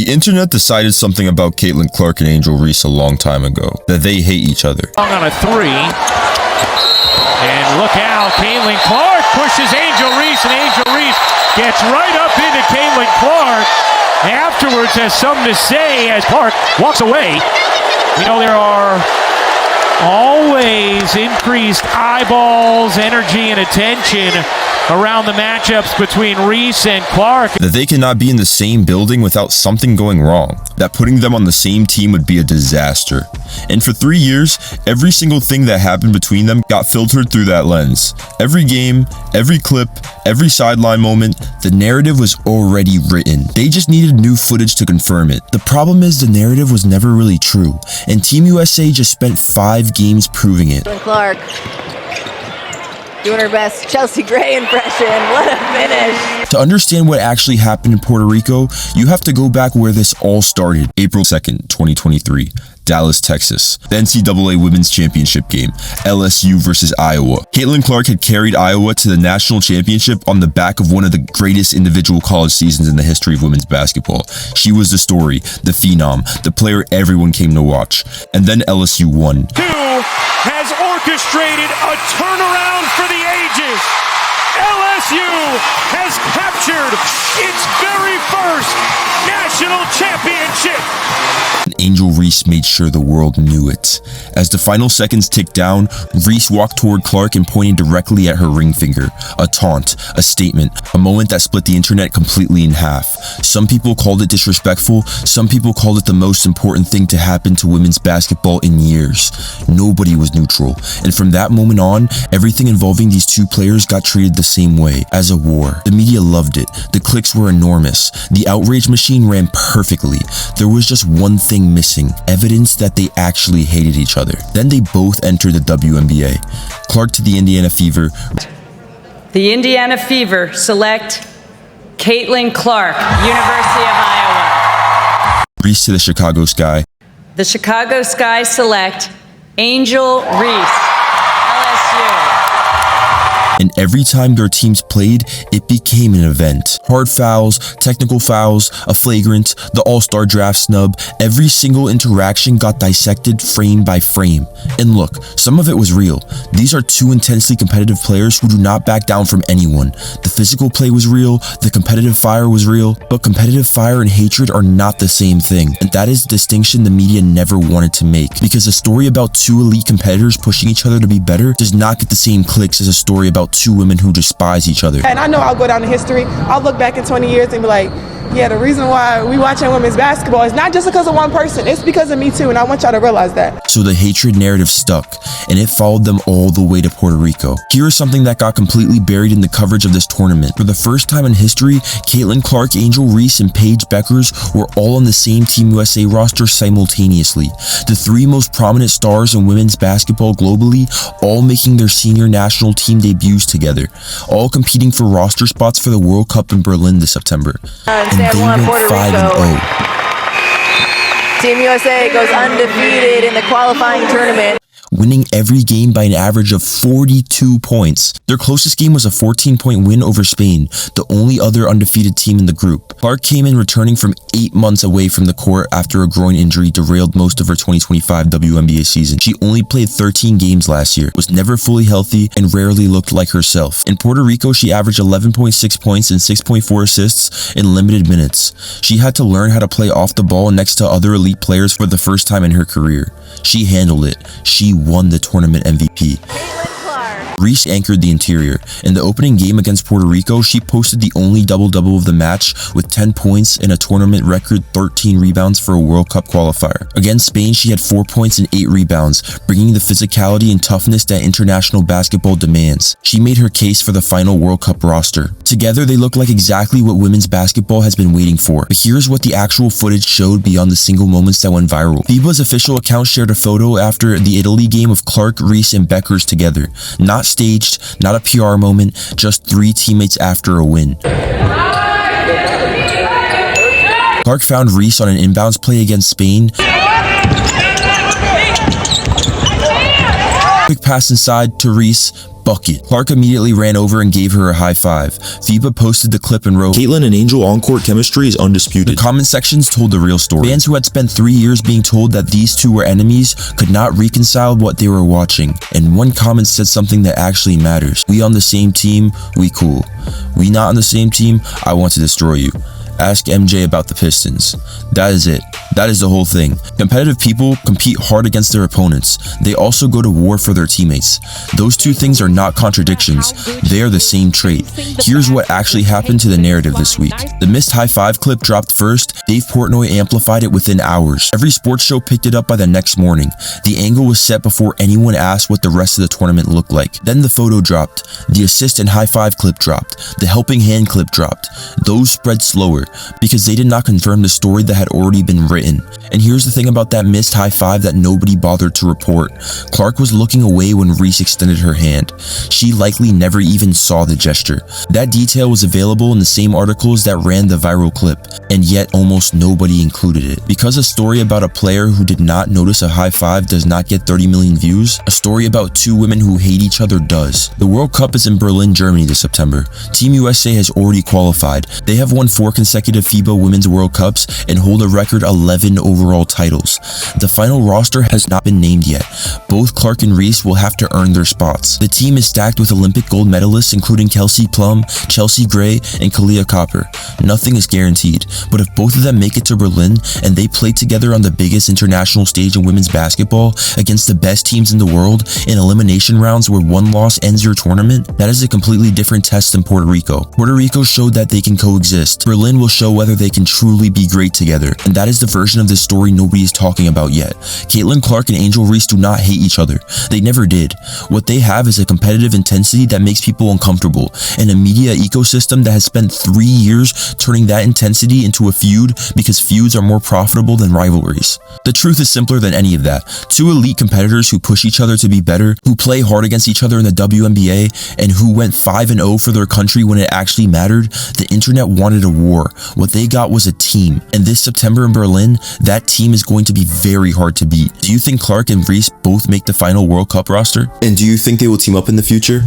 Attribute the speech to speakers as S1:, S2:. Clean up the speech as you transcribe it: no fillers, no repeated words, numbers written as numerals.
S1: The internet decided something about Caitlin Clark and Angel Reese a long time ago, that they hate each other.
S2: On a three. And look out, Caitlin Clark pushes Angel Reese, and Angel Reese gets right up into Caitlin Clark. Afterwards has something to say as Clark walks away. You know, there are always increased eyeballs, energy, and attention around the matchups between Reese and Clark.
S1: That they cannot be in the same building without something going wrong. That putting them on the same team would be a disaster. And for 3 years, every single thing that happened between them got filtered through that lens. Every game, every clip, every sideline moment, the narrative was already written. They just needed new footage to confirm it. The problem is the narrative was never really true, and Team USA just spent 5 games proving it.
S3: Clark doing her best Chelsea Gray impression. What a finish.
S1: To understand what actually happened in Puerto Rico, you have to go back where this all started. April 2nd, 2023. Dallas, Texas. The NCAA Women's Championship game, LSU versus Iowa. Caitlin Clark had carried Iowa to the national championship on the back of one of the greatest individual college seasons in the history of women's basketball. She was the story, the phenom, the player everyone came to watch. And then LSU won.
S2: Has orchestrated a turnaround for the ages. LSU has captured its very first national championship.
S1: Angel Reese made sure the world knew it. As the final seconds ticked down, Reese walked toward Clark and pointed directly at her ring finger. A taunt, a statement, a moment that split the internet completely in half. Some people called it disrespectful, some people called it the most important thing to happen to women's basketball in years. Nobody was neutral, and from that moment on, everything involving these two players got treated the same way, as a war. The media loved it, the clicks were enormous, the outrage machine ran perfectly. There was just one thing missing, evidence that they actually hated each other. Then they both entered the WNBA. Clark to the Indiana Fever.
S4: The Indiana Fever select Caitlin Clark, University of Iowa.
S1: Reese to the Chicago Sky.
S4: The Chicago Sky select Angel Reese, LSU.
S1: And every time their teams played, it became an event. Hard fouls, technical fouls, a flagrant, the all-star draft snub, every single interaction got dissected frame by frame. And look, some of it was real. These are two intensely competitive players who do not back down from anyone. The physical play was real, the competitive fire was real, but competitive fire and hatred are not the same thing. And that is the distinction the media never wanted to make. Because a story about two elite competitors pushing each other to be better does not get the same clicks as a story about two women who despise each other.
S5: And I know I'll go down in history. I'll look back in 20 years and be like, yeah, the reason why we watching women's basketball is not just because of one person, it's because of me too, and I want y'all to realize that.
S1: So the hatred narrative stuck, and it followed them all the way to Puerto Rico. Here is something that got completely buried in the coverage of this tournament. For the first time in history, Caitlin Clark, Angel Reese, and Paige Bueckers were all on the same Team USA roster simultaneously. The 3 most prominent stars in women's basketball globally, all making their senior national team debuts together, all competing for roster spots for the World Cup in Berlin this September. And they went 5-0.
S3: Team USA goes undefeated in the qualifying tournament,
S1: winning every game by an average of 42 points. Their closest game was a 14-point win over Spain, the only other undefeated team in the group. Clark came in returning from 8 months away from the court after a groin injury derailed most of her 2025 WNBA season. She only played 13 games last year, was never fully healthy, and rarely looked like herself. In Puerto Rico, she averaged 11.6 points and 6.4 assists in limited minutes. She had to learn how to play off the ball next to other elite players for the first time in her career. She handled it. She won the tournament MVP. Reese anchored the interior. In the opening game against Puerto Rico, she posted the only double-double of the match with 10 points and a tournament record 13 rebounds for a World Cup qualifier. Against Spain, she had 4 points and 8 rebounds, bringing the physicality and toughness that international basketball demands. She made her case for the final World Cup roster. Together, they look like exactly what women's basketball has been waiting for. But here's what the actual footage showed beyond the single moments that went viral. FIBA's official account shared a photo after the Italy game of Clark, Reese, and Bueckers together. Not staged, not a PR moment, just 3 teammates after a win. Clark found Reese on an inbounds play against Spain. Quick pass inside to Reese, bucket. Clark immediately ran over and gave her a high five. FIBA posted the clip and wrote,
S6: Caitlin and Angel on-court chemistry is undisputed.
S1: The comment sections told the real story. Fans who had spent 3 years being told that these two were enemies could not reconcile what they were watching, and one comment said something that actually matters. We on the same team, we cool. We not on the same team, I want to destroy you. Ask MJ about the Pistons. That is it. That is the whole thing. Competitive people compete hard against their opponents. They also go to war for their teammates. Those two things are not contradictions. They are the same trait. Here's what actually happened to the narrative this week. The missed high five clip dropped first. Dave Portnoy amplified it within hours. Every sports show picked it up by the next morning. The angle was set before anyone asked what the rest of the tournament looked like. Then the photo dropped. The assist and high five clip dropped. The helping hand clip dropped. Those spread slower, because they did not confirm the story that had already been written. And here's the thing about that missed high five that nobody bothered to report. Clark was looking away when Reese extended her hand. She likely never even saw the gesture. That detail was available in the same articles that ran the viral clip, and yet almost nobody included it. Because a story about a player who did not notice a high five does not get 30 million views, a story about two women who hate each other does. The World Cup is in Berlin, Germany this September. Team USA has already qualified. They have won 4 consecutive FIBA Women's World Cups and hold a record 11 overall titles. The final roster has not been named yet. Both Clark and Reese will have to earn their spots. The team is stacked with Olympic gold medalists including Kelsey Plum, Chelsea Gray, and Kalia Copper. Nothing is guaranteed, but if both of them make it to Berlin and they play together on the biggest international stage in women's basketball against the best teams in the world in elimination rounds where one loss ends your tournament, that is a completely different test than Puerto Rico. Puerto Rico showed that they can coexist. Berlin will show whether they can truly be great together, and that is the version of this story nobody is talking about yet. Caitlin Clark and Angel Reese do not hate each other. They never did. What they have is a competitive intensity that makes people uncomfortable, and a media ecosystem that has spent 3 years turning that intensity into a feud because feuds are more profitable than rivalries. The truth is simpler than any of that. Two elite competitors who push each other to be better, who play hard against each other in the WNBA, and who went 5-0 for their country when it actually mattered. The internet wanted a war. What they got was a team, and this September in Berlin, that team is going to be very hard to beat. Do you think Clark and Reese both make the final World Cup roster?
S6: And do you think they will team up in the future?